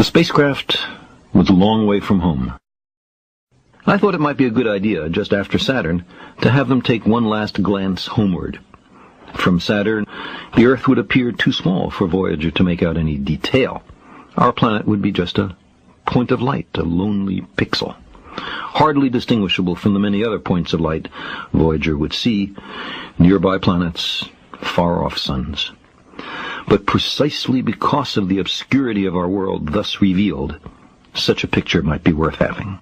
spacecraft was a long way from home. I thought it might be a good idea, just after Saturn, to have them take one last glance homeward. From Saturn, the Earth would appear too small for Voyager to make out any detail. Our planet would be just a point of light, a lonely pixel, hardly distinguishable from the many other points of light Voyager would see, nearby planets, far-off suns. But precisely because of the obscurity of our world thus revealed, such a picture might be worth having.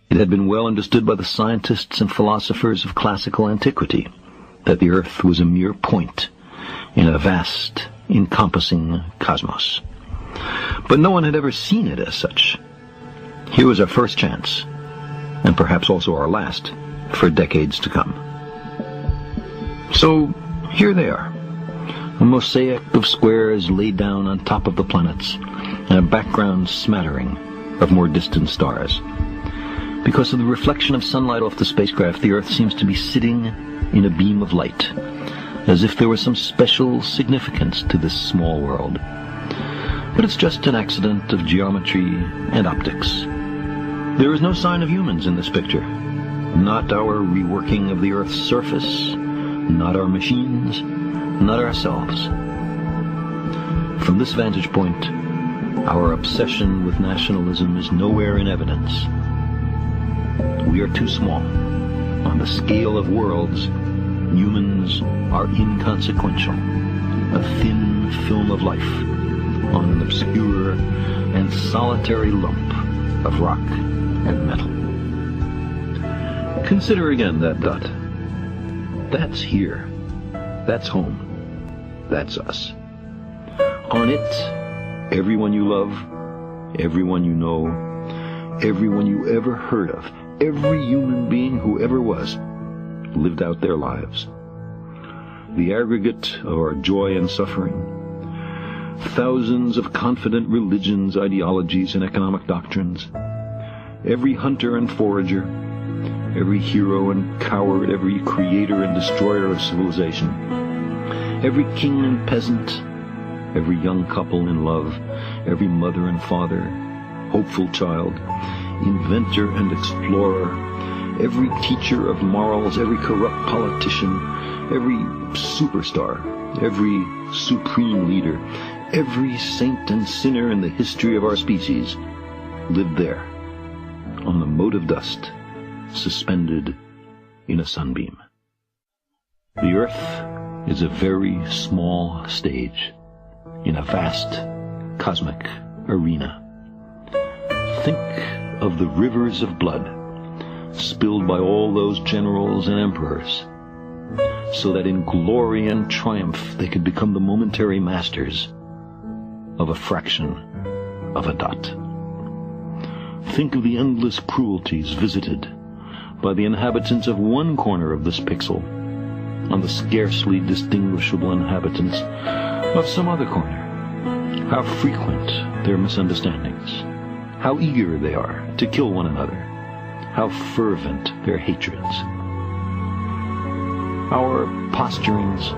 It had been well understood by the scientists and philosophers of classical antiquity that the Earth was a mere point in a vast, encompassing cosmos. But no one had ever seen it as such. Here was our first chance, and perhaps also our last, for decades to come. So, here they are, a mosaic of squares laid down on top of the planets, and a background smattering of more distant stars. Because of the reflection of sunlight off the spacecraft, the Earth seems to be sitting in a beam of light, as if there was some special significance to this small world. But it's just an accident of geometry and optics. There is no sign of humans in this picture. Not our reworking of the Earth's surface, not our machines, not ourselves. From this vantage point, our obsession with nationalism is nowhere in evidence. We are too small. On the scale of worlds, humans are inconsequential, a thin film of life on an obscure and solitary lump of rock and metal. Consider again that dot. That's here. That's home. That's us. On it, everyone you love, everyone you know, everyone you ever heard of, every human being who ever was, lived out their lives. The aggregate of our joy and suffering, thousands of confident religions, ideologies, and economic doctrines, every hunter and forager, every hero and coward, every creator and destroyer of civilization, every king and peasant, every young couple in love, every mother and father, hopeful child, inventor and explorer, every teacher of morals, every corrupt politician, every superstar, every supreme leader, every saint and sinner in the history of our species lived there, on a mote of dust, suspended in a sunbeam. The Earth is a very small stage in a vast cosmic arena. Think of the rivers of blood spilled by all those generals and emperors, so that in glory and triumph they could become the momentary masters of a fraction of a dot. Think of the endless cruelties visited by the inhabitants of one corner of this pixel on the scarcely distinguishable inhabitants of some other corner. How frequent their misunderstandings, how eager they are to kill one another, how fervent their hatreds. Our posturings,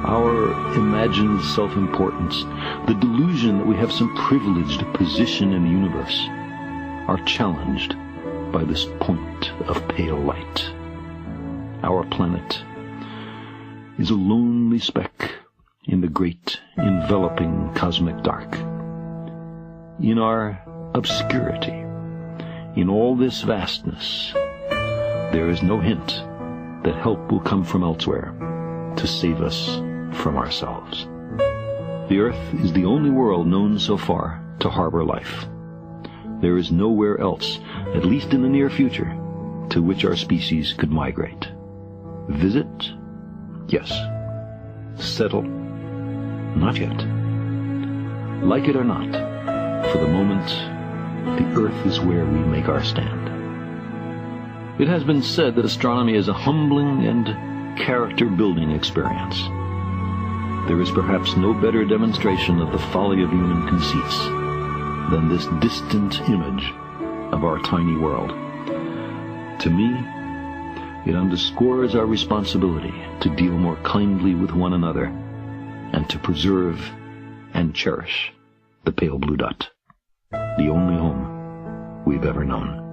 our imagined self-importance, the delusion that we have some privileged position in the universe, are challenged by this point of pale light. Our planet is a lonely speck in the great enveloping cosmic dark. In our obscurity, in all this vastness, there is no hint that help will come from elsewhere to save us from ourselves. The Earth is the only world known so far to harbor life. There is nowhere else, at least in the near future, to which our species could migrate. Visit? Yes. Settle? Not yet. Like it or not, for the moment, the Earth is where we make our stand. It has been said that astronomy is a humbling and character-building experience. There is perhaps no better demonstration of the folly of human conceits than this distant image of our tiny world. To me, it underscores our responsibility to deal more kindly with one another and to preserve and cherish the pale blue dot. the only home we've ever known.